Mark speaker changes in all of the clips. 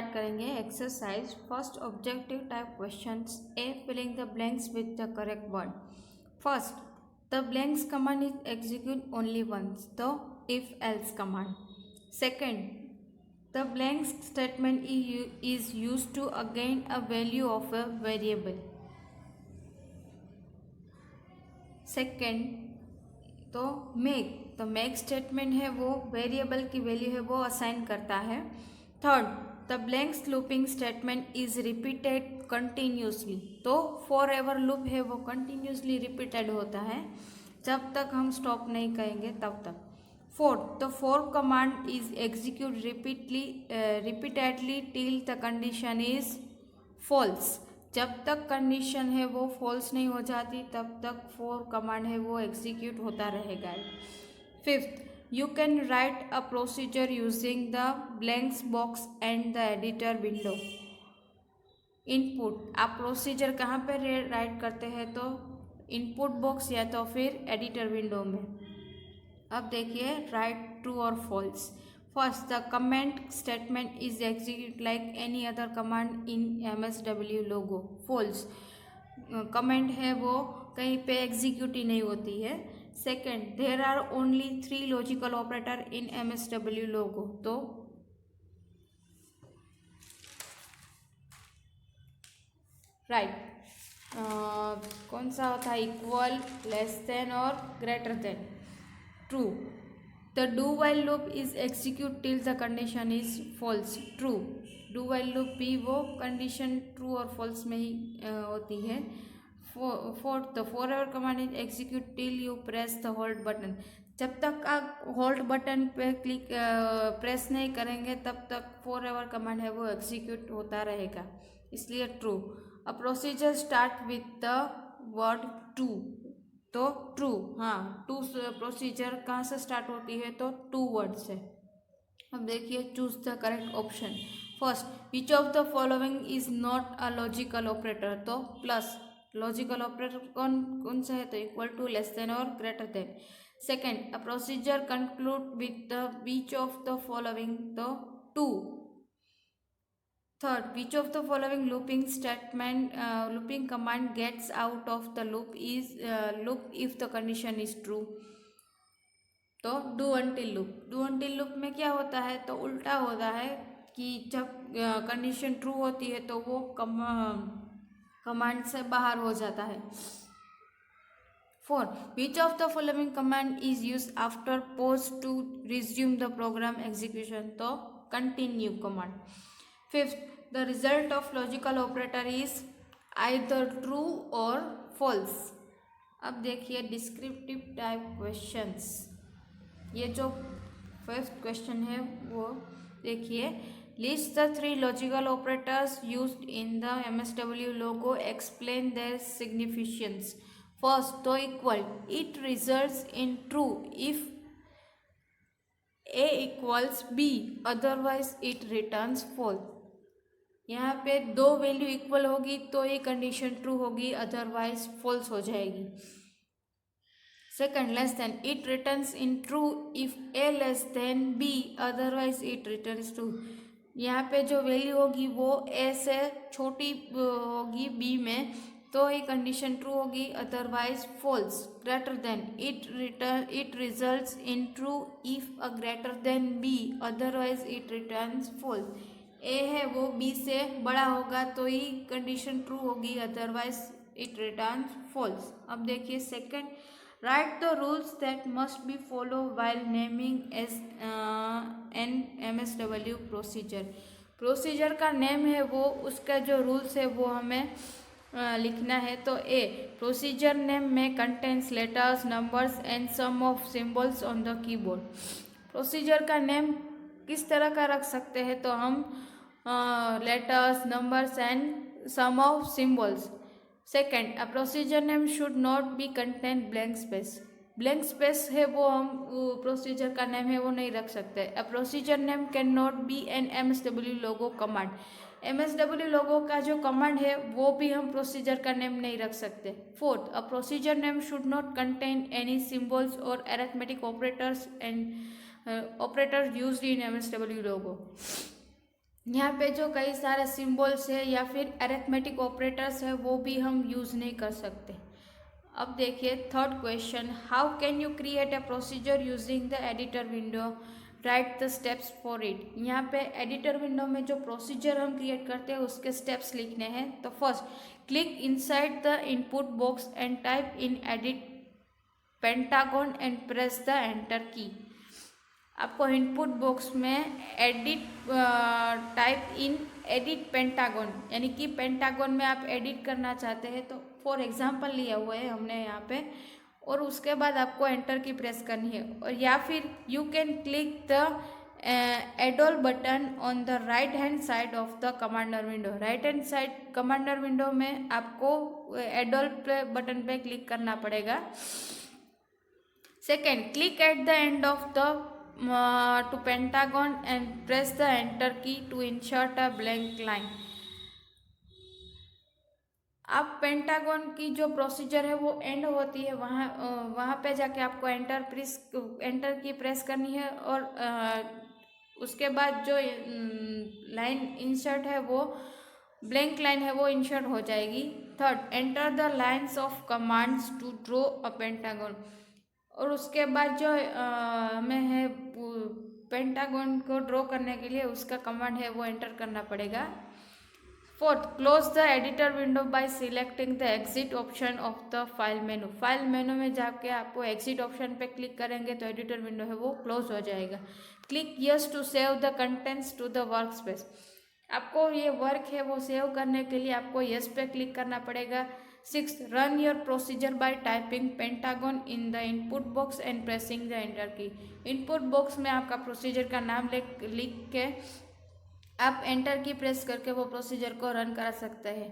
Speaker 1: Start करेंगे exercise first objective type questions A filling the blanks with the correct word. First, the blanks command is execute only once, the if else command. Second, the blank statement is used to gain a value of a variable। Second, तो make statement है वो variable की value है वो assign करता है। Third, the blank looping statement is repeated continuously, तो for ever loop है वो कंटिन्यूसली रिपीटेड होता है, जब तक हम स्टॉप नहीं करेंगे तब तक। Fourth, the for command is execute repeatedly till the condition is false, जब तक कंडीशन है वो फॉल्स नहीं हो जाती तब तक फॉर कमांड है वो एग्जीक्यूट होता रहेगा। Fifth, you can write a procedure using the blanks box and the editor window. Input, आप प्रोसीजर कहाँ पर राइट करते हैं, तो इनपुट बॉक्स या तो फिर एडिटर विंडो में। अब देखिए राइट ट्रू और false. First, the comment statement is execute like any other command in MSW logo. False, comment है वो कहीं पे एग्जीक्यूट ही नहीं होती है। Second, there are only 3 logical operator in MSW लोगो, तो राइट कौन सा होता है, इक्वल, लेस देन और greater than. True, the do while loop is execute till the condition is false. True, do while loop भी वो कंडीशन ट्रू और false में ही होती है। Fourth, the for ever command is execute till you press the hold button, जब तक आप hold button पे प्रेस नहीं करेंगे तब तक फॉर एवर कमांड है वो एग्जीक्यूट होता रहेगा, इसलिए true. A procedure start with the word to, तो ट्रू, हाँ टू प्रोसीजर कहाँ से स्टार्ट होती है, तो टू वर्ड से। अब देखिए choose the correct option. First, which of the following is not a logical operator, तो प्लस। लॉजिकल ऑपरेटर कौन सा है, तो इक्वल टू, लेस देन और greater then. Second, a procedure conclude with the which of the following, तो to. Third, which of the following looping command gets out of the loop if the condition is true, तो do until loop। do until loop में क्या होता है, तो उल्टा होता है कि जब कंडीशन ट्रू होती है तो वो कमांड से बाहर हो जाता है। Four, which of the following command is used after pause to resume the program execution, तो continue command। Fifth, the result of logical operator is either true or false। अब देखिए डिस्क्रिप्टिव टाइप क्वेश्चंस, ये जो fifth question है वो देखिए। List the 3 logical operators used in the MSW Logo, explain their significance. First, तो equal, it results in true if A equals B, otherwise it returns false. यहाँ पे दो value equal होगी तो ये कंडीशन ट्रू होगी, अदरवाइज फॉल्स हो जाएगी। Second, less than, it returns in true if A less than B, otherwise it returns true. यहाँ पे जो वैल्यू होगी वो A से छोटी होगी B में, तो ये कंडीशन ट्रू होगी, otherwise false. Greater than, it results in true if A greater than B, otherwise it returns false. A है वो बी से बड़ा होगा तो ही कंडीशन ट्रू होगी, अदरवाइज इट रिटर्न्स फॉल्स। अब देखिए second, write the rules that must be follow while naming as an MSW procedure. Procedure का नेम है वो, उसका जो रूल्स है वो हमें लिखना है। तो ए, प्रोसीजर नेम में contents letters, numbers and some of symbols on the keyboard. Procedure का नेम किस तरह का रख सकते हैं, तो हम letters, numbers and some of symbols. Second, a procedure name should not be contain blank space. Blank space है वो हम प्रोसीजर का नेम है वो नहीं रख सकते। A procedure name can not be an MSW logo command. MSW logo का जो कमांड है वो भी हम प्रोसीजर का नेम नहीं रख सकते। Fourth, a procedure name should not contain any symbols और arithmetic operators and operator used in MSW Logo. यहाँ पे जो कई सारे सिंबल्स है या फिर अरिथमेटिक ऑपरेटर्स है वो भी हम यूज़ नहीं कर सकते। अब देखिए third question, how can you create a procedure using the editor window, right the steps for it. यहाँ पे एडिटर विंडो में जो प्रोसीजर हम क्रिएट करते हैं उसके स्टेप्स लिखने हैं। तो first, click inside the input box and type in edit pentagon and press the enter की। आपको इनपुट बॉक्स में edit type in edit pentagon, यानी कि पेंटागन में आप एडिट करना चाहते हैं, तो फॉर एग्जांपल लिया हुआ है हमने यहाँ पे, और उसके बाद आपको एंटर की प्रेस करनी है। और या फिर you can click the Adol button on the right hand side of the commander window. Right hand side commander window में आपको एडोल बटन पे क्लिक करना पड़ेगा। Second, click at the end of the to pentagon and press the enter key to insert a blank line। आप pentagon की जो procedure है वो एंड होती है, वहाँ पे जाके आपको एंटर की प्रेस करनी है, और उसके बाद जो लाइन इंसर्ट है वो ब्लैंक लाइन है वो इंसर्ट हो जाएगी। Third, enter the lines of commands to draw a pentagon. और उसके बाद जो हमें है पेंटागन को ड्रॉ करने के लिए उसका कमांड है वो एंटर करना पड़ेगा। Fourth, close the editor window bye selecting the exit option of the file menu. File menu में जाके आपको एग्जिट ऑप्शन पे क्लिक करेंगे तो एडिटर विंडो है वो क्लोज हो जाएगा। Click yes to save the contents to the work space. आपको ये वर्क है वो सेव करने के लिए आपको यस पे क्लिक करना पड़ेगा। Six, run your procedure bye typing pentagon in the input box and pressing the enter की। इनपुट बॉक्स में आपका प्रोसीजर का नाम लिख के आप एंटर की प्रेस करके वो प्रोसीजर को रन करा सकते हैं।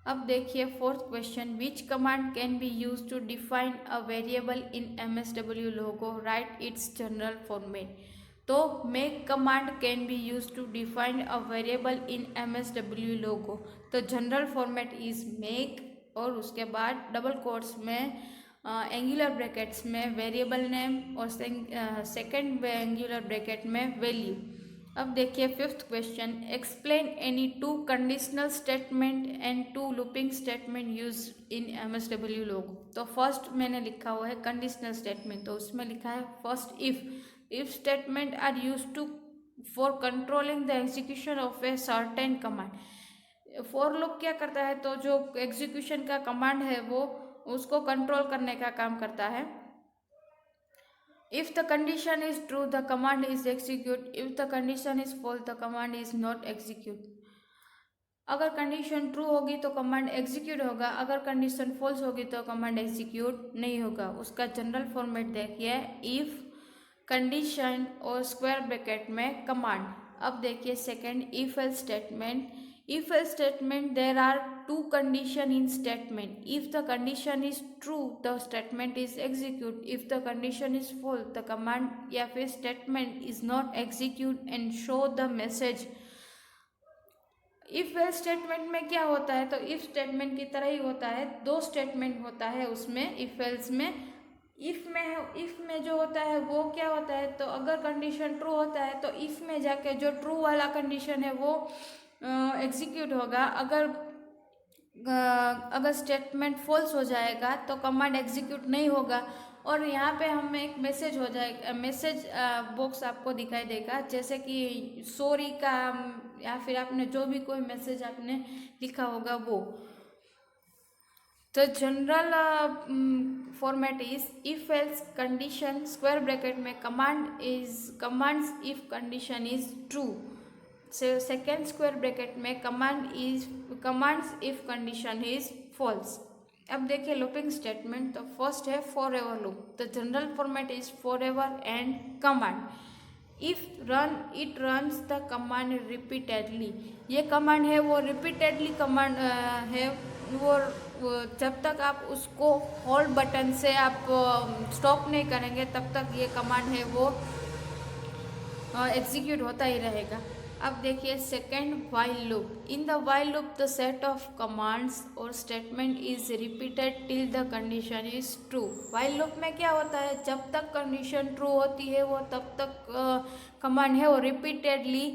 Speaker 1: अब देखिए fourth question, which command can be use to define a variable in MSW Logo, right its general format. तो make command can be use to define a variable in MSW लोगो। तो general format is make, और उसके बाद double quotes में angular brackets में variable name, और second angular bracket में value. अब देखिए fifth question, explain any two conditional statement and two looping statement use in MSW लोगो। तो फर्स्ट मैंने लिखा हुआ है कंडीशनल स्टेटमेंट, तो उसमें लिखा है first, if statement are use to for controlling the execution of a certain command. For loop क्या करता है, तो जो एग्जीक्यूशन का कमांड है वो उसको कंट्रोल करने का काम करता है। If the condition is true the command is execute, if the condition is false the command is not execute. अगर कंडीशन ट्रू होगी तो कमांड एग्जीक्यूट होगा, अगर कंडीशन फॉल्स होगी तो कमांड एग्जीक्यूट नहीं होगा। उसका जनरल फॉर्मेट देखिए, इफ कंडीशन और स्क्वायर ब्रैकेट में कमांड। अब देखिए second, if else statement. If else statement, there are two condition in statement. If the condition is true, the statement is execute. If the condition is false, the command या फिर statement is not execute and show the message। if else statement में क्या होता है, तो if statement की तरह ही होता है, दो statement होता है उसमें if else में। if में जो होता है वो क्या होता है, तो अगर कंडीशन ट्रू होता है तो if में जाके जो ट्रू वाला कंडीशन है वो एग्जीक्यूट होगा। अगर स्टेटमेंट फॉल्स हो जाएगा तो कमांड एग्जीक्यूट नहीं होगा। और यहाँ पे हमें एक मैसेज हो जाएगा, मैसेज बॉक्स आपको दिखाई देगा, जैसे कि सॉरी का, या फिर आपने जो भी कोई मैसेज आपने लिखा होगा वो। तो general format is if else condition square bracket में commands if condition is true. Second square bracket में commands if condition is false. अब देखिए लूपिंग स्टेटमेंट, तो फर्स्ट है forever loop. The general format is forever and command. If run it runs the command repeatedly. ये command है वो repeatedly command है, वो जब तक आप उसको होल्ड बटन से आप स्टॉप नहीं करेंगे तब तक ये कमांड है वो एग्जीक्यूट होता ही रहेगा। अब देखिए second, while loop. In the while loop the set of commands और statement is repeated till the condition is true. While loop में क्या होता है, जब तक कंडीशन ट्रू होती है वो तब तक कमांड है वो रिपीटेडली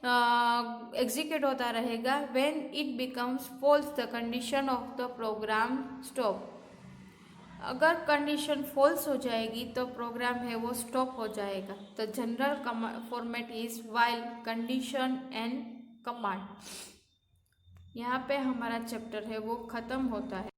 Speaker 1: एग्जीक्यूट होता रहेगा। When it becomes false the condition of the program stop. अगर कंडीशन फॉल्स हो जाएगी तो प्रोग्राम है वो स्टॉप हो जाएगा। The general format is while condition and command. यहाँ पे हमारा चैप्टर है वो ख़त्म होता है।